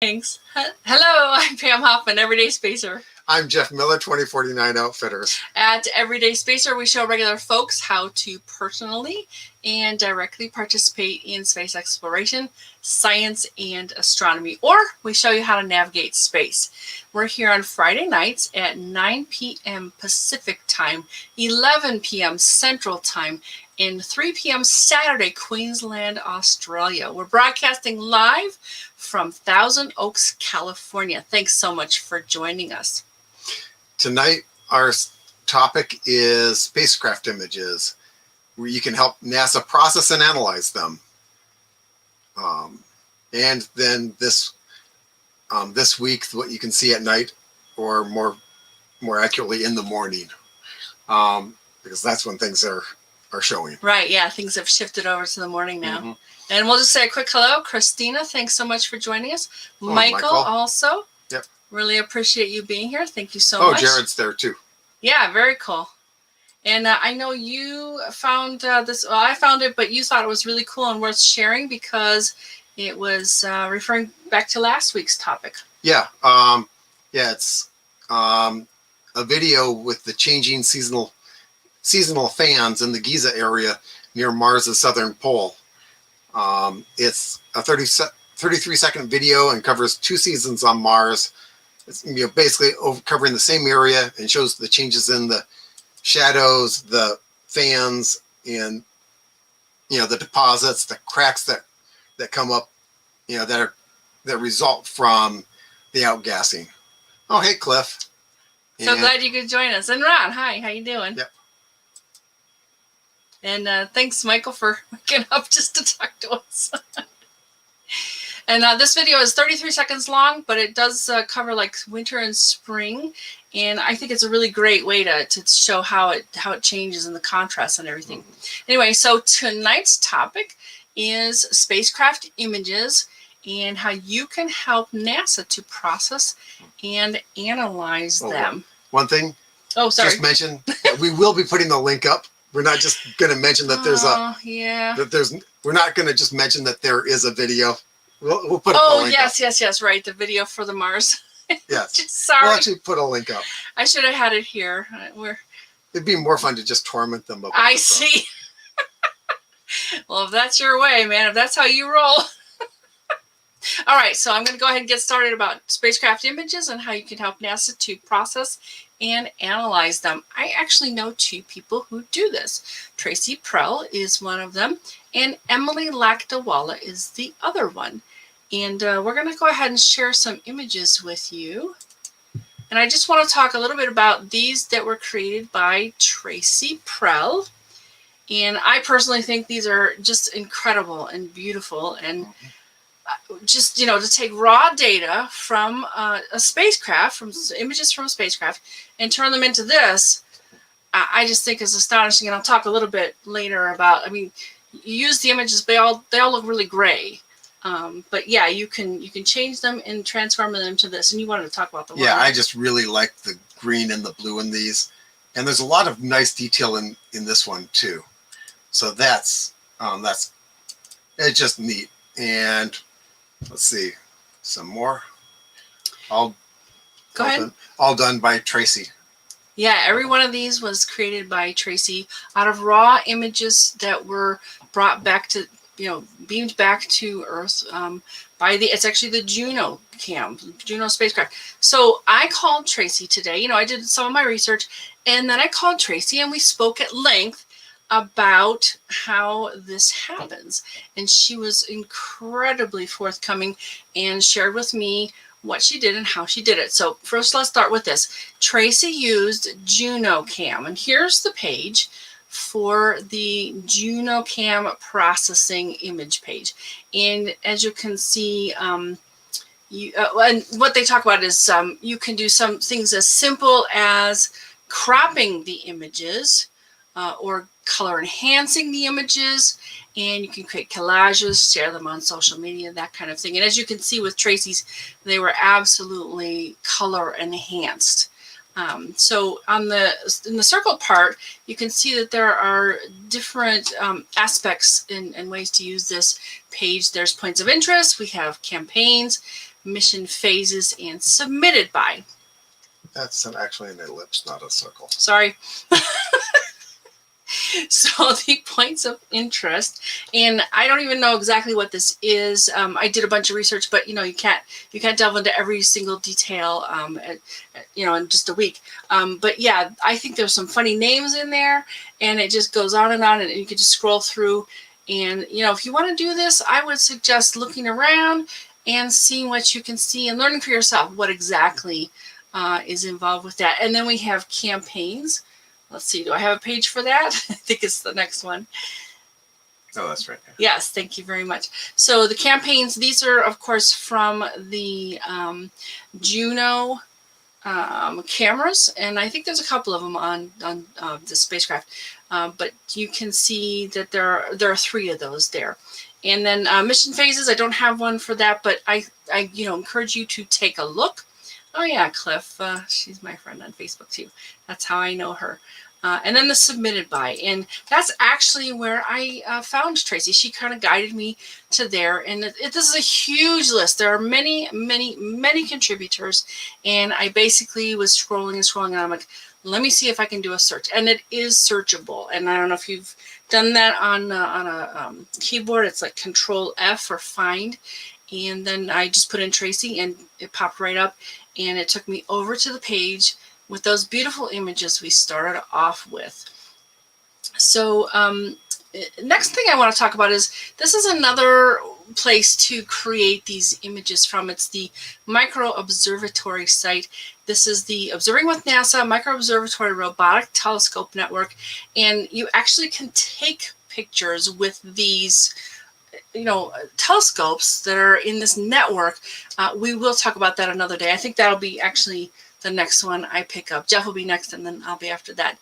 Thanks. Hello, I'm Pam Hoffman, Everyday Spacer. I'm Jeff Miller, 2049 Outfitters. At Everyday Spacer, we show regular folks how to personally and directly participate in space exploration, science, and astronomy, or we show you how to navigate space. We're here on Friday nights at 9 p.m. Pacific Time, 11 p.m. Central Time, and 3 p.m. Saturday, Queensland, Australia. We're broadcasting live from Thousand Oaks, California. Thanks so much for joining us. Tonight, our topic is spacecraft images, where you can help NASA process and analyze them. And then this week, what you can see at night, or more accurately in the morning, because that's when things are showing. Right, yeah, things have shifted over to the morning now. Mm-hmm. And we'll just say a quick hello. Christina, thanks so much for joining us. Michael also. Yep. Really appreciate you being here. Thank you so much. Oh, Jared's there too. Yeah, very cool. And I know you found this, well, I found it, but you thought it was really cool and worth sharing because it was referring back to last week's topic. Yeah, it's a video with the changing seasonal fans in the Giza area near Mars' southern pole. It's a 33-second video and covers 2 seasons on Mars. It's basically covering the same area and shows the changes in the shadows, the fans, and the deposits, the cracks that come up, that result from the outgassing. Oh, hey, Cliff. So glad you could join us. And Ron, hi, how you doing? Yep. And thanks, Michael, for waking up just to talk to us. And this video is 33 seconds long, but it does cover like winter and spring. And I think it's a really great way to show how it changes in the contrast and everything. Anyway, so tonight's topic is spacecraft images and how you can help NASA to process and analyze them. One thing. Oh, sorry. Just mention that we will be putting the link up. We're not just going to mention that there's we're not going to just mention that there is a video. We'll put a link up. Yes, right. The video for the Mars. Yes. Sorry. We'll actually put a link up. I should have had it here. It'd be more fun to just torment them. I see. Well, if that's your way, man, if that's how you roll. All right, so I'm going to go ahead and get started about spacecraft images and how you can help NASA to process and analyze them. I actually know 2 people who do this. Tracy Prell is one of them, and Emily Lakdawala is the other one. And we're going to go ahead and share some images with you. And I just want to talk a little bit about these that were created by Tracy Prell. And I personally think these are just incredible and beautiful. And just, to take raw data from a spacecraft, from images from a spacecraft, and turn them into this, I just think is astonishing. And I'll talk a little bit later about, you use the images, they all look really gray. But yeah, you can change them and transform them into this. And you wanted to talk about the one. Yeah, I just really like the green and the blue in these. And there's a lot of nice detail in this one too. So that's it's just neat. And let's see, some more. Go ahead. All done by Tracy. Yeah, every one of these was created by Tracy out of raw images that were brought back to, beamed back to Earth by it's actually the Juno spacecraft. So I called Tracy today. I did some of my research, and then I called Tracy, and we spoke at length about how this happens. And she was incredibly forthcoming and shared with me what she did and how she did it. So first, let's start with this. Tracy used Juno Cam, and here's the page for the Juno Cam processing image page. And as you can see, and what they talk about is you can do some things as simple as cropping the images or color enhancing the images, and you can create collages, share them on social media, that kind of thing. And as you can see with Tracy's, they were absolutely color enhanced. So in the circle part, you can see that there are different aspects and ways to use this page. There's points of interest. We have campaigns, mission phases, and submitted by. That's actually an ellipse, not a circle. Sorry. So the points of interest, and I don't even know exactly what this is. I did a bunch of research, but you can't delve into every single detail, in just a week. But yeah, I think there's some funny names in there, and it just goes on, and you can just scroll through. And if you want to do this, I would suggest looking around and seeing what you can see and learning for yourself what exactly is involved with that. And then we have campaigns. Let's see, do I have a page for that? I think it's the next one. Oh, that's right. Yes, thank you very much. So the campaigns, these are, of course, from the Juno cameras, and I think there's a couple of them on the spacecraft. But you can see that there are 3 of those there. And then mission phases, I don't have one for that, but I encourage you to take a look. Oh yeah, Cliff, she's my friend on Facebook too. That's how I know her. And then the submitted by, and that's actually where I found Tracy. She kind of guided me to there, and this is a huge list. There are many, many, many contributors, and I basically was scrolling, and I'm like, let me see if I can do a search, and it is searchable. And I don't know if you've done that on a keyboard. It's like Control F for find, and then I just put in Tracy, and it popped right up. And it took me over to the page with those beautiful images we started off with. So next thing I want to talk about is, this is another place to create these images from. It's the Micro Observatory site. This is the Observing with NASA Micro Observatory Robotic Telescope Network. And you actually can take pictures with these telescopes that are in this network. We will talk about that another day. I think that'll be actually the next one I pick up. Jeff will be next, and then I'll be after that,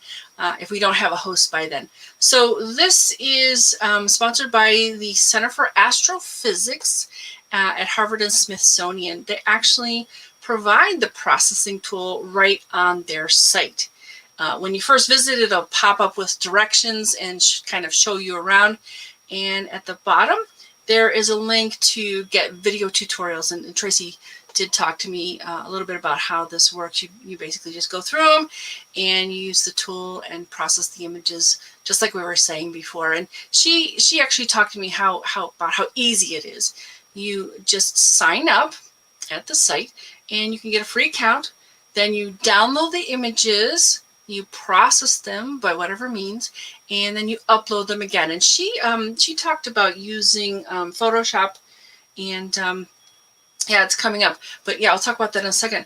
if we don't have a host by then. So this is sponsored by the Center for Astrophysics at Harvard and Smithsonian. They actually provide the processing tool right on their site. When you first visit, it'll pop up with directions and kind of show you around. And at the bottom, there is a link to get video tutorials. And Tracy did talk to me a little bit about how this works. You basically just go through them and you use the tool and process the images, just like we were saying before. And she actually talked to me about how easy it is. You just sign up at the site and you can get a free account. Then you download the images, you process them by whatever means, and then you upload them again. And she talked about using Photoshop, and yeah, it's coming up. But yeah, I'll talk about that in a second.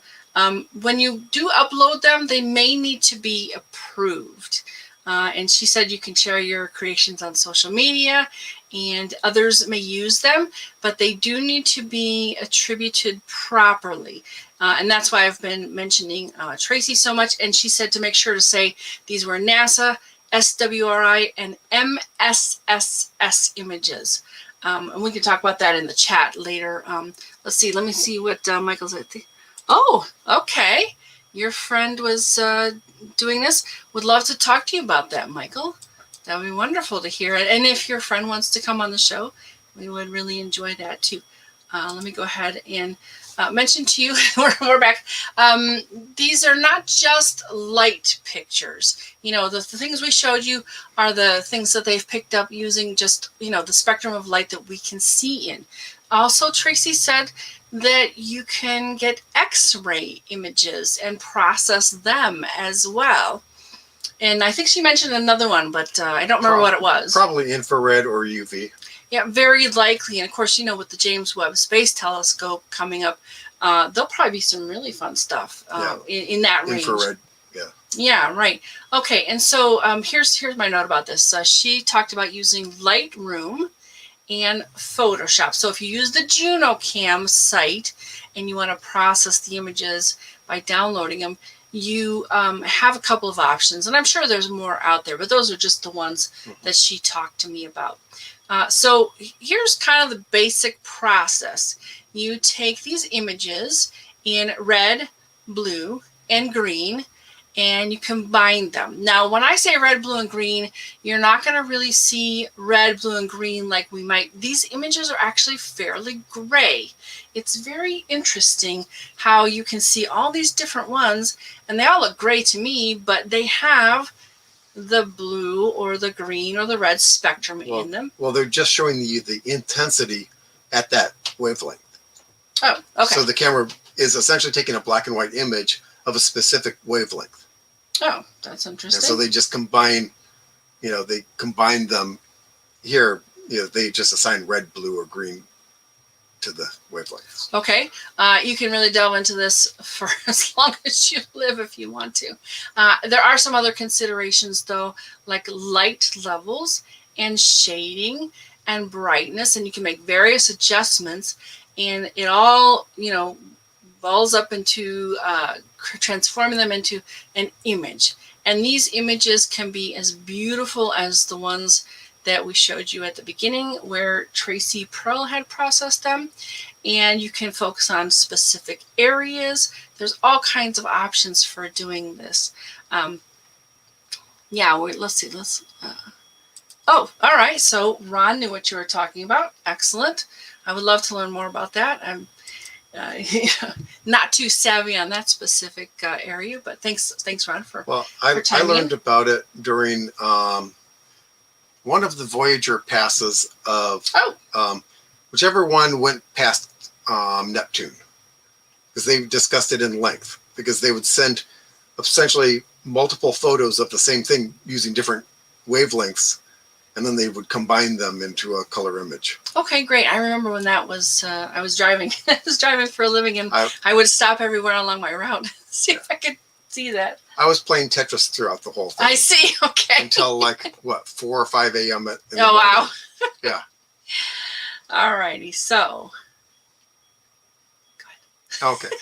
When you do upload them, they may need to be approved. And she said you can share your creations on social media, and others may use them, but they do need to be attributed properly. And that's why I've been mentioning Tracy so much. And she said to make sure to say these were NASA, SWRI, and MSSS images. And we can talk about that in the chat later. Let's see. Let me see what Michael's at. Oh, okay. Your friend was doing this. Would love to talk to you about that, Michael. That would be wonderful to hear. And if your friend wants to come on the show, we would really enjoy that too. Let me go ahead and mention to you, we're back. These are not just light pictures. The things we showed you are the things that they've picked up using just, the spectrum of light that we can see in. Also, Tracy said that you can get X-ray images and process them as well. And I think she mentioned another one, but I don't remember what it was. Probably infrared or UV. Yeah, very likely. And of course, with the James Webb Space Telescope coming up, there'll probably be some really fun stuff in that range. Infrared, yeah. Yeah, right. Okay, and so here's my note about this. She talked about using Lightroom and Photoshop. So if you use the JunoCam site and you want to process the images by downloading them, you have a couple of options. And I'm sure there's more out there, but those are just the ones that she talked to me about. So here's kind of the basic process. You take these images in red, blue, and green, and you combine them. Now, when I say red, blue, and green, you're not going to really see red, blue, and green like we might. These images are actually fairly gray. It's very interesting how you can see all these different ones, and they all look gray to me, but they have the blue or the green or the red spectrum in them. Well, they're just showing you the intensity at that wavelength. Oh, okay. So the camera is essentially taking a black and white image of a specific wavelength. Oh, that's interesting. And so they just combine, they combine them here. They just assign red, blue, or green to the wavelengths. Okay. You can really delve into this for as long as you live if you want to. There are some other considerations, though, like light levels and shading and brightness, and you can make various adjustments, and it all, balls up into transforming them into an image. And these images can be as beautiful as the ones that we showed you at the beginning where Tracy Pearl had processed them. And you can focus on specific areas. There's all kinds of options for doing this. Let's see. Oh, all right. So Ron knew what you were talking about. Excellent. I would love to learn more about that. I'm not too savvy on that specific area, but thanks, Ron, for. Well, I learned about it during one of the Voyager passes of whichever one went past Neptune, because they discussed it in length, because they would send essentially multiple photos of the same thing using different wavelengths, and then they would combine them into a color image. Okay, great. I remember when that was, I was driving. I was driving for a living, and I would stop everywhere along my route, see if I could see that. I was playing Tetris throughout the whole thing. I see. Okay. Until 4 or 5 a.m. Oh, wow. Yeah. All righty. So. Go ahead. Okay.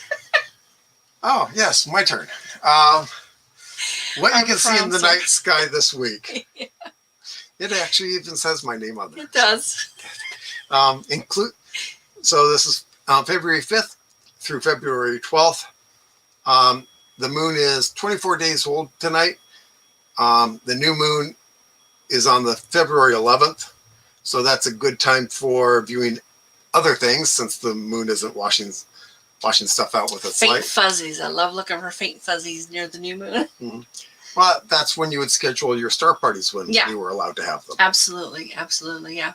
Oh, yes, my turn. What you can see in the night sky this week. Yeah. It actually even says my name on there. It does. So this is February 5th through February 12th. The moon is 24 days old tonight. The new moon is on the February 11th. So that's a good time for viewing other things, since the moon isn't washing stuff out with its light. Faint fuzzies. I love looking for faint fuzzies near the new moon. Mm-hmm. Well, that's when you would schedule your star parties, when you were allowed to have them. Absolutely. Absolutely. Yeah.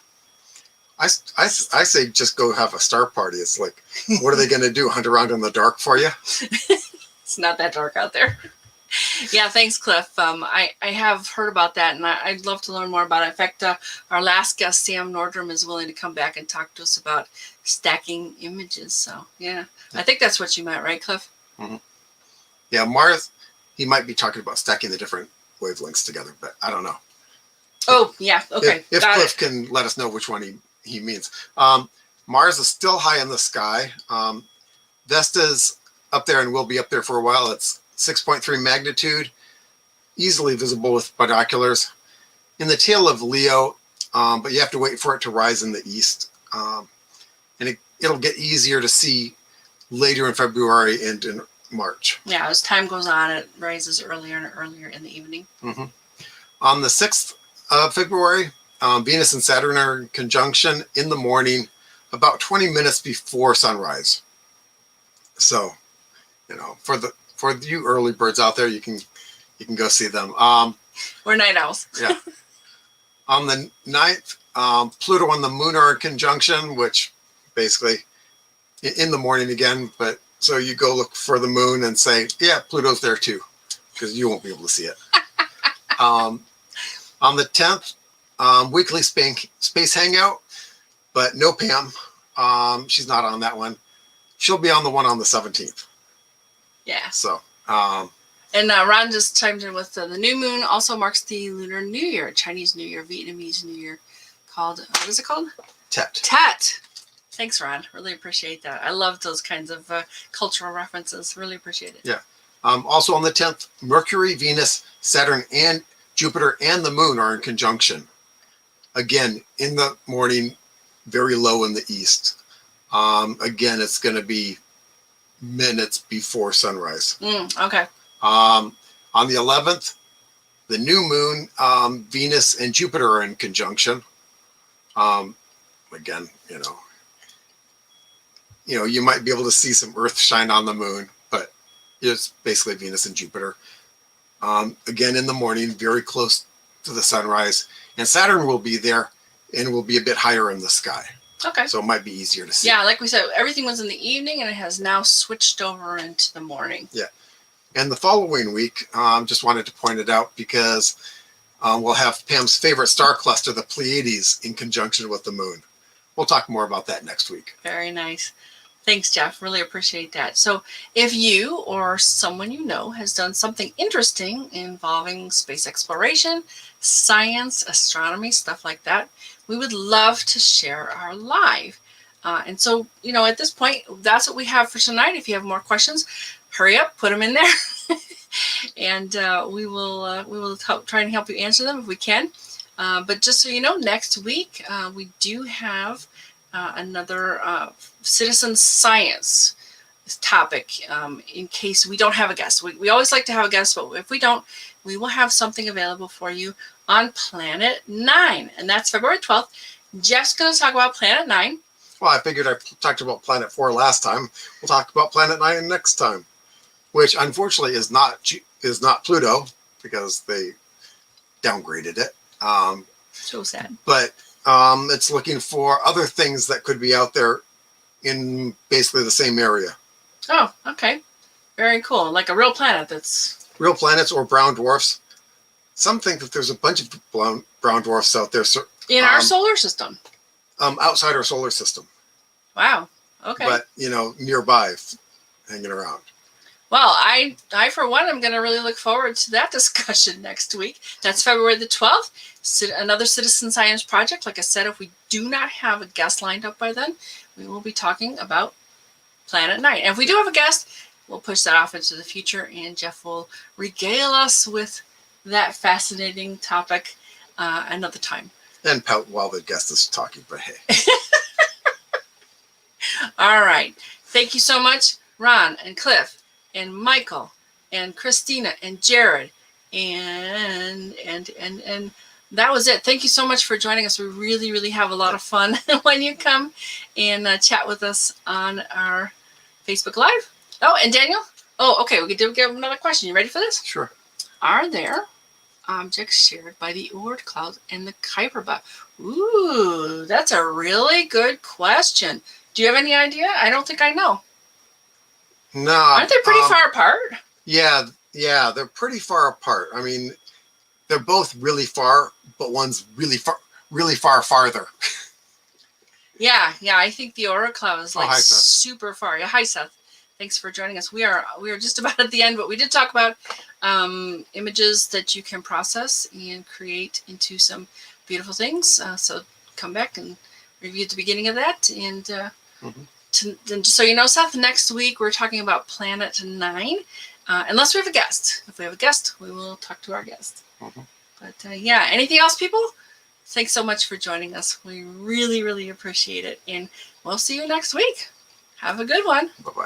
I say just go have a star party. It's like, what are they going to do? Hunt around in the dark for you? It's not that dark out there. Yeah, thanks, Cliff. I have heard about that, and I'd love to learn more about it. In fact, our last guest, Sam Nordrum, is willing to come back and talk to us about stacking images. So, yeah. I think that's what you meant, right, Cliff? Mm-hmm. Yeah, Mars, he might be talking about stacking the different wavelengths together, but I don't know. Oh, yeah. Okay. If Cliff can let us know which one he means. Mars is still high in the sky. Vesta's up there and will be up there for a while. It's 6.3 magnitude, easily visible with binoculars. In the tail of Leo, but you have to wait for it to rise in the east. And it'll get easier to see later in February and in March. Yeah, as time goes on, it rises earlier and earlier in the evening. Mm-hmm. On the 6th of February, Venus and Saturn are in conjunction in the morning, about 20 minutes before sunrise. So, for you early birds out there, you can go see them. We're night owls. Yeah. On the 9th, Pluto and the Moon are in conjunction, which basically in the morning again. But so you go look for the moon and say, yeah, Pluto's there too, because you won't be able to see it. On the 10th, weekly space hangout, but no Pam. She's not on that one. She'll be on the one on the 17th. Yeah. So. And Ron just chimed in with the new moon also marks the Lunar New Year, Chinese New Year, Vietnamese New Year, called, what is it called? Tet. Tet. Thanks, Ron. Really appreciate that. I love those kinds of cultural references. Really appreciate it. Yeah. Also on the 10th, Mercury, Venus, Saturn, and Jupiter and the moon are in conjunction. Again, in the morning, very low in the east. Again, it's going to be minutes before sunrise. Okay. On the 11th, the new moon, Venus and Jupiter are in conjunction. Again, you might be able to see some Earth shine on the moon, but it's basically Venus and Jupiter. Again, in the morning, very close to the sunrise, and Saturn will be there and will be a bit higher in the sky. Okay. So it might be easier to see. Yeah, like we said, everything was in the evening, and it has now switched over into the morning. Yeah. And the following week, just wanted to point it out because we'll have Pam's favorite star cluster, the Pleiades, in conjunction with the moon. We'll talk more about that next week. Very nice. Thanks, Jeff. Really appreciate that. So if you or someone you know has done something interesting involving space exploration, science, astronomy, stuff like that, we would love to share our live. And so, at this point, that's what we have for tonight. If you have more questions, hurry up, put them in there. And we will try and help you answer them if we can. But just so you know, next week we do have another citizen science topic in case we don't have a guest. We always like to have a guest, but if we don't, we will have something available for you on Planet 9. And that's February 12th. Jeff's going to talk about Planet 9. Well, I figured I talked about Planet 4 last time. We'll talk about Planet 9 next time, which unfortunately is not Pluto because they downgraded it. So sad. But it's looking for other things that could be out there in basically the same area. Oh, okay. Very cool. Like a real planet that's... Real planets or brown dwarfs. Some think that there's a bunch of brown dwarfs out there. In our solar system. Outside our solar system. Wow. Okay. But, nearby, hanging around. Well, I for one, am going to really look forward to that discussion next week. That's February the 12th. Another citizen science project. Like I said, if we do not have a guest lined up by then, we will be talking about Planet 9. And if we do have a guest, we'll push that off into the future, and Jeff will regale us with that fascinating topic another time. And pout while the guest is talking, but hey. All right. Thank you so much, Ron and Cliff and Michael and Christina and Jared and that was it. Thank you so much for joining us. We really, really have a lot of fun when you come and chat with us on our Facebook Live. Oh, and Daniel. Oh, okay. We did get another question. You ready for this? Sure. Are there objects shared by the Oort cloud and the Kuiper belt? Ooh, that's a really good question. Do you have any idea? I don't think I know. No. Aren't they pretty far apart? Yeah, they're pretty far apart. I mean, they're both really far, but one's really far farther. Yeah, I think the Oort cloud is like hi, super far. Yeah, hi Seth. Thanks for joining us. We are just about at the end, but we did talk about images that you can process and create into some beautiful things. So come back and review the beginning of that. And just so you know, Seth, next week we're talking about Planet 9. Unless we have a guest. If we have a guest, we will talk to our guest. But yeah, anything else, people? Thanks so much for joining us. We really, really appreciate it. And we'll see you next week. Have a good one. Bye-bye.